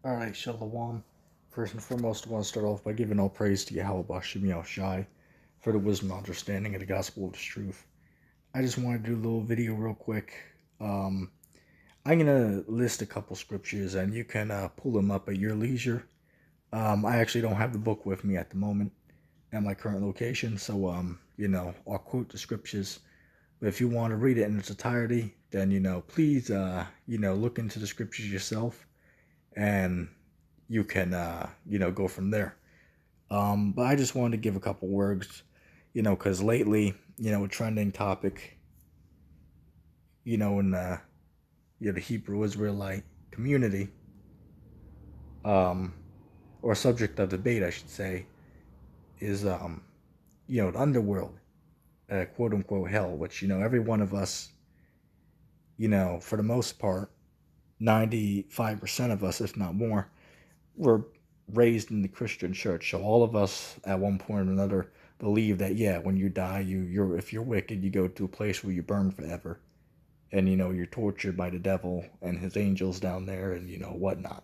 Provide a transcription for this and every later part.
Alright, Shalom. First and foremost, I want to start off by giving all praise to Yahweh Bashem Yahushai for the wisdom and understanding of the gospel of the truth. I just want to do a little video real quick. I'm going to list a couple scriptures and you can pull them up at your leisure. I actually don't have the book with me at the moment at my current location, so, I'll quote the scriptures. But if you want to read it in its entirety, then, please, look into the scriptures yourself and you can go from there. But I just wanted to give a couple words, because lately, a trending topic, in the Hebrew Israelite community, or subject of debate, I should say, is the underworld, quote unquote hell, which every one of us, for the most part, 95% of us, if not more, were raised in the Christian church. So all of us at one point or another believe that, yeah, when you die, you're if you're wicked, you go to a place where you burn forever. And you're tortured by the devil and his angels down there and whatnot.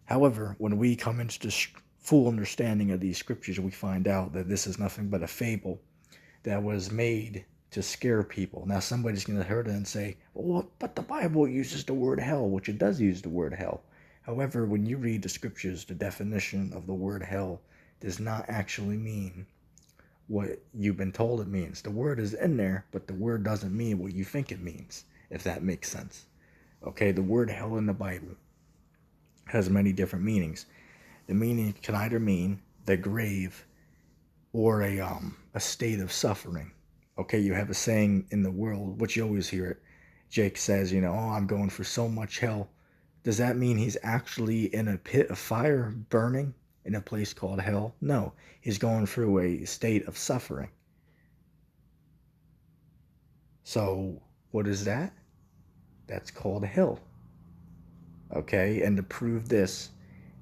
However, when we come into this full understanding of these scriptures, we find out that this is nothing but a fable that was made to scare people. Now somebody's going to hear it and say, well, but the Bible uses the word hell, which it does use the word hell. However, when you read the scriptures, the definition of the word hell does not actually mean what you've been told it means. The word is in there, but the word doesn't mean what you think it means, if that makes sense. Okay, the word hell in the Bible has many different meanings. The meaning can either mean the grave or a state of suffering. Okay, you have a saying in the world, which you always hear it. Jake says, oh, I'm going for so much hell. Does that mean he's actually in a pit of fire burning in a place called hell? No, he's going through a state of suffering. So, what is that? That's called hell. Okay, and to prove this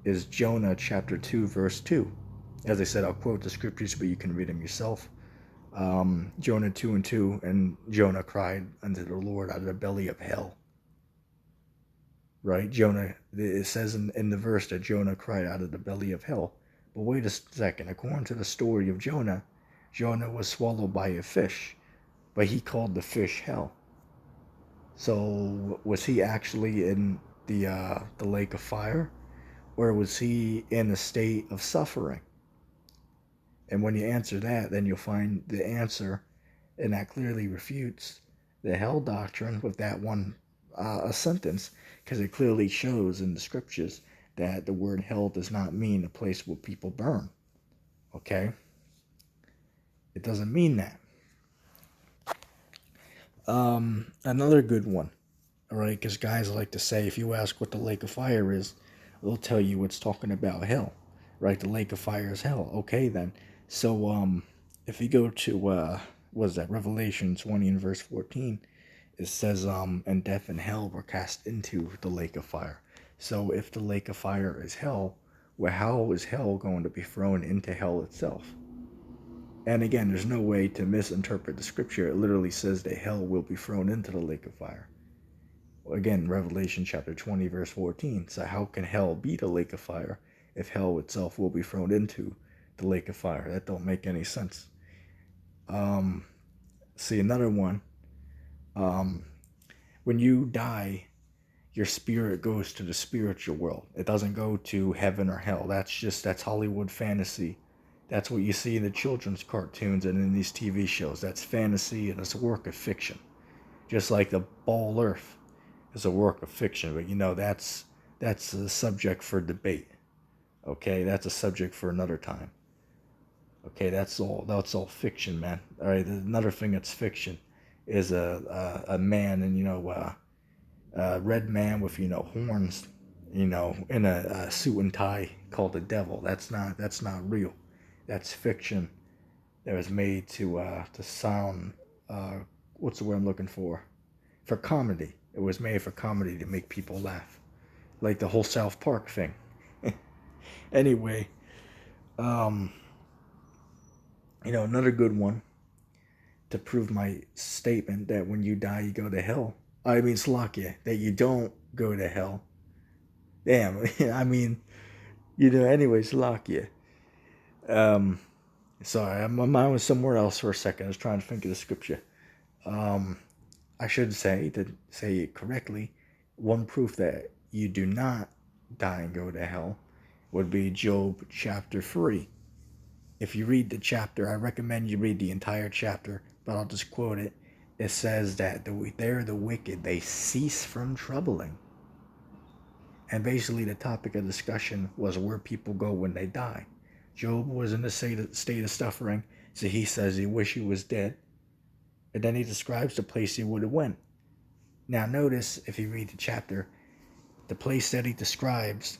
is Jonah chapter 2, verse 2. As I said, I'll quote the scriptures, but you can read them yourself. Jonah 2 and 2, and Jonah cried unto the Lord out of the belly of hell. Right? Jonah, it says in the verse that Jonah cried out of the belly of hell. But wait a second. According to the story of Jonah, Jonah was swallowed by a fish, but he called the fish hell. So was he actually in the lake of fire, or was he in a state of suffering? And when you answer that, then you'll find the answer, and that clearly refutes the hell doctrine with that one a sentence, because it clearly shows in the scriptures that the word hell does not mean a place where people burn. Okay? It doesn't mean that. Another good one, all right, because guys like to say, if you ask what the lake of fire is, they'll tell you it's talking about hell, right? The lake of fire is hell. Okay, then. So, if you go to, what is that, Revelation 20 and verse 14, it says, and death and hell were cast into the lake of fire. So if the lake of fire is hell, well, how is hell going to be thrown into hell itself? And again, there's no way to misinterpret the scripture. It literally says that hell will be thrown into the lake of fire. Again, Revelation chapter 20, verse 14. So how can hell be the lake of fire if hell itself will be thrown into the lake of fire? That don't make any sense. See, another one. When you die, your spirit goes to the spiritual world. It doesn't go to heaven or hell. That's Hollywood fantasy. That's what you see in the children's cartoons and in these TV shows. That's fantasy and it's a work of fiction. Just like the ball earth is a work of fiction. But that's a subject for debate. Okay, that's a subject for another time. Okay, that's all fiction, man. All right, another thing that's fiction is a man and a red man with horns, in a suit and tie called the devil. That's not real. That's fiction that was made to sound, what's the word I'm looking for comedy. It was made for comedy to make people laugh, like the whole South Park thing. Anyway, another good one to prove my statement that when you die you go to hell. I mean, Slovakia, that you don't go to hell. Damn, I mean, anyways, Lakia. Um, sorry, my mind was somewhere else for a second. I was trying to think of the scripture. Um, I should say, to say it correctly, one proof that you do not die and go to hell would be Job chapter 3. If you read the chapter, I recommend you read the entire chapter, but I'll just quote it. It says that they're the wicked, they cease from troubling. And basically the topic of discussion was where people go when they die. Job was in a state of suffering, so he says he wish he was dead. And then he describes the place he would have went. Now notice, if you read the chapter, the place that he describes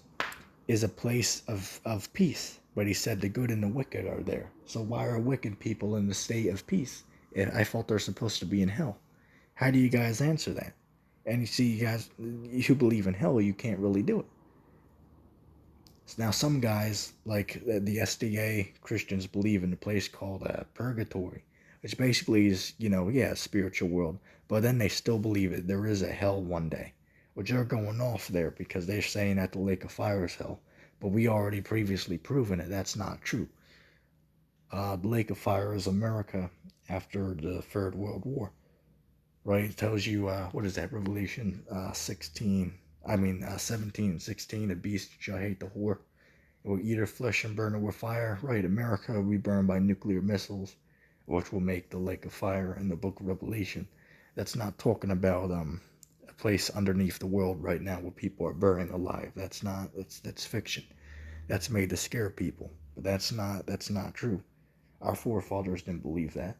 is a place of peace. But he said the good and the wicked are there. So why are wicked people in the state of peace? I thought they're supposed to be in hell. How do you guys answer that? And you see, you guys, you believe in hell, you can't really do it. Now, some guys, like the SDA Christians, believe in a place called purgatory, which basically is, a spiritual world. But then they still believe it. There is a hell one day, which they're going off there because they're saying that the lake of fire is hell. But we already previously proven it. That's not true. The lake of fire is America after the Third World War. Right? It tells you, what is that, Revelation 17 and 16, the beast shall hate the whore. It will eat her flesh and burn her with fire. Right, America will be burned by nuclear missiles, which will make the lake of fire in the book of Revelation. That's not talking about a place underneath the world right now where people are burning alive. That's fiction. That's made to scare people. But that's not true. Our forefathers didn't believe that.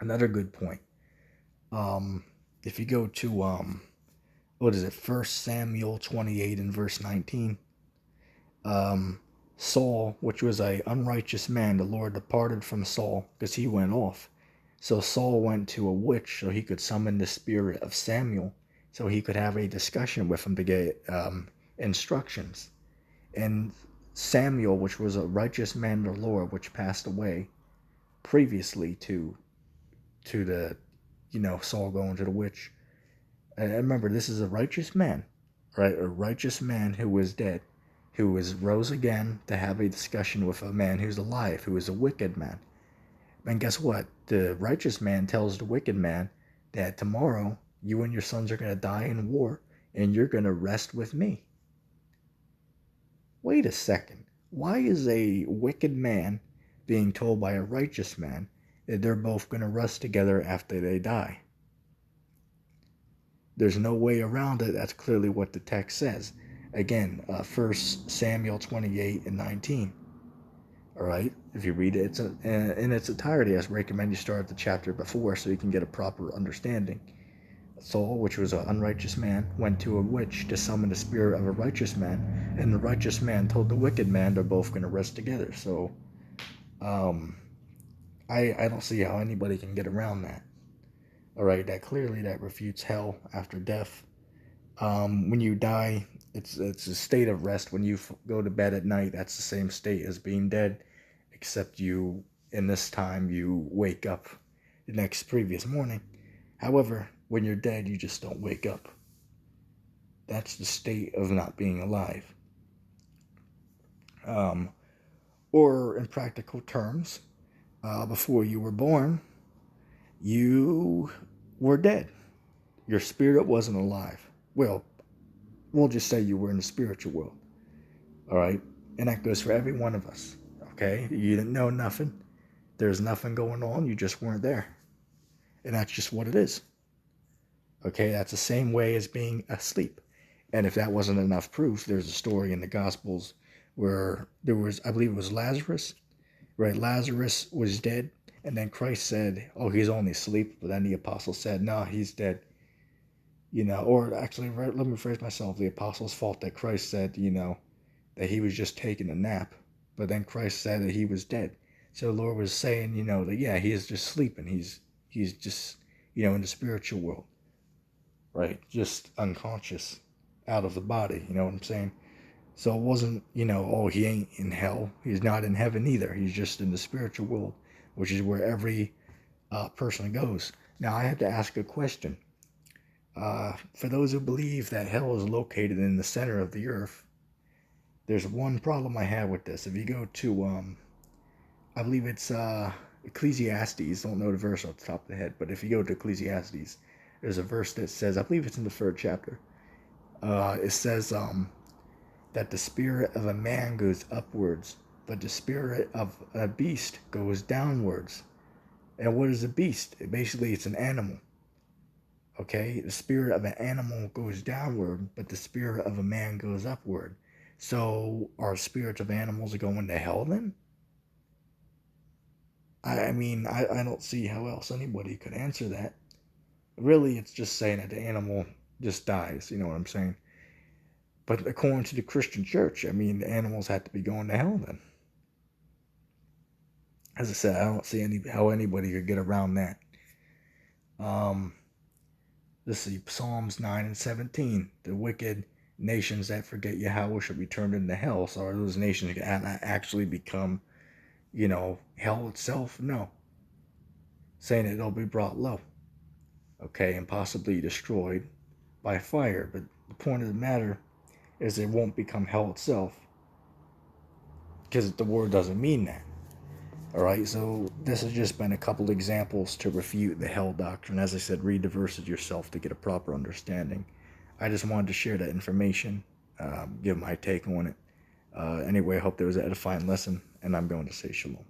Another good point. If you go to what is it, 1 Samuel 28 and verse 19, Saul, which was a unrighteous man, the Lord departed from Saul because he went off. So Saul went to a witch so he could summon the spirit of Samuel so he could have a discussion with him to get instructions. And Samuel, which was a righteous man of the Lord, which passed away previously to the Saul going to the witch. And remember, this is a righteous man, right? A righteous man who was dead, who was rose again to have a discussion with a man who's alive, who is a wicked man. And guess what? The righteous man tells the wicked man that tomorrow you and your sons are going to die in war and you're going to rest with me. Wait a second. Why is a wicked man being told by a righteous man that they're both going to rest together after they die? There's no way around it. That's clearly what the text says. Again, 1 Samuel 28 and 19. All right, if you read it in its entirety, I recommend you start at the chapter before so you can get a proper understanding. Saul, which was an unrighteous man, went to a witch to summon the spirit of a righteous man, and the righteous man told the wicked man they're both going to rest together. So, I don't see how anybody can get around that. All right, that refutes hell after death. When you die, it's a state of rest. When you go to bed at night, that's the same state as being dead, except in this time, you wake up the previous morning. However, when you're dead, you just don't wake up. That's the state of not being alive. Or in practical terms, before you were born, you were dead. Your spirit wasn't alive. Well, we'll just say you were in the spiritual world. All right? And that goes for every one of us. Okay? You didn't know nothing. There's nothing going on. You just weren't there. And that's just what it is. Okay? That's the same way as being asleep. And if that wasn't enough proof, there's a story in the Gospels where there was, I believe it was Lazarus. Right? Lazarus was dead. And then Christ said, oh, he's only asleep. But then the apostles said, no, he's dead. Or actually, let me rephrase myself. The apostles' fault that Christ said, that he was just taking a nap. But then Christ said that he was dead. So the Lord was saying, that, yeah, he is just sleeping. He's just, in the spiritual world. Right? Just unconscious, out of the body. You know what I'm saying? So it wasn't, oh, he ain't in hell. He's not in heaven either. He's just in the spiritual world, which is where every person goes. Now, I have to ask a question. For those who believe that hell is located in the center of the earth, there's one problem I have with this. If you go to, I believe it's Ecclesiastes, don't know the verse off the top of the head, but if you go to Ecclesiastes, there's a verse that says, I believe it's in the 3rd chapter. It says that the spirit of a man goes upwards, but the spirit of a beast goes downwards. And what is a beast? Basically, it's an animal. Okay, the spirit of an animal goes downward, but the spirit of a man goes upward. So, are spirits of animals going to hell then? I mean, I don't see how else anybody could answer that. Really, it's just saying that the animal just dies, you know what I'm saying? But according to the Christian church, I mean, the animals have to be going to hell then. As I said, I don't see how anybody could get around that. Let's see, Psalms 9 and 17. The wicked nations that forget Yahweh shall be turned into hell. So are those nations going to actually become, hell itself? No. Saying that they'll be brought low. Okay, and possibly destroyed by fire. But the point of the matter is it won't become hell itself, because the word doesn't mean that. Alright, so this has just been a couple examples to refute the hell doctrine. As I said, read the verses yourself to get a proper understanding. I just wanted to share that information, give my take on it. Anyway, I hope there was an edifying lesson, and I'm going to say shalom.